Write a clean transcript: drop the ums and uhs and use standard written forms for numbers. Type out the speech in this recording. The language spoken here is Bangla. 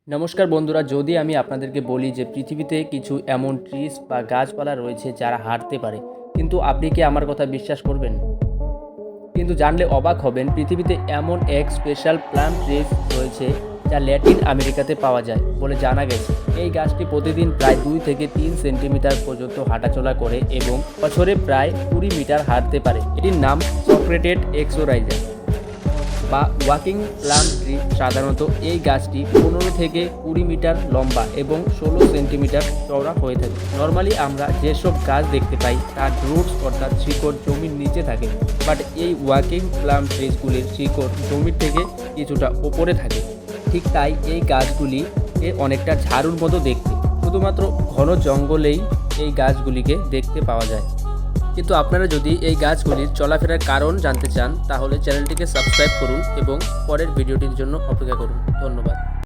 নমস্কার বন্ধুরা, যদি আমি আপনাদেরকে বলি যে পৃথিবীতে কিছু এমন ট্রিস বা গাছপালা রয়েছে যারা হাঁটতে পারে, কিন্তু আপনি কি আমার কথা বিশ্বাস করবেন? কিন্তু জানলে অবাক হবেন, পৃথিবীতে এমন এক স্পেশাল প্লান্ট ট্রিস রয়েছে যা ল্যাটিন আমেরিকাতে পাওয়া যায় বলে জানা গেছে। এই গাছটি প্রতিদিন প্রায় 2 থেকে 3 সেন্টিমিটার পর্যন্ত হাঁটাচলা করে এবং বছরে প্রায় 20 মিটার হাঁটতে পারে। এটির নাম সক্রেটেড এক্সোরাইজার বা ওয়াকিং প্লাম ট্রি। সাধারণত এই গাছটি 15 থেকে 20 মিটার লম্বা এবং 16 সেন্টিমিটার চওড়া হয়ে থাকে। নর্মালি আমরা যেসব গাছ দেখতে পাই তার রুটস অর্থাৎ শিকড় জমির নিচে থাকে, বাট এই ওয়াকিং প্লাম ট্রিসগুলির শিকড় জমির থেকে কিছুটা ওপরে থাকে। ঠিক তাই এই গাছগুলি অনেকটা ঝাড়ুর মতো দেখতে, শুধুমাত্র ঘন জঙ্গলেই এই গাছগুলিকে দেখতে পাওয়া যায়। কিন্তু আপনারা যদি এই গাছগুলির চলাফেরার কারণ জানতে চান তাহলে চ্যানেলটিকে সাবস্ক্রাইব করুন এবং পরের ভিডিওটির জন্য অপেক্ষা করুন। ধন্যবাদ।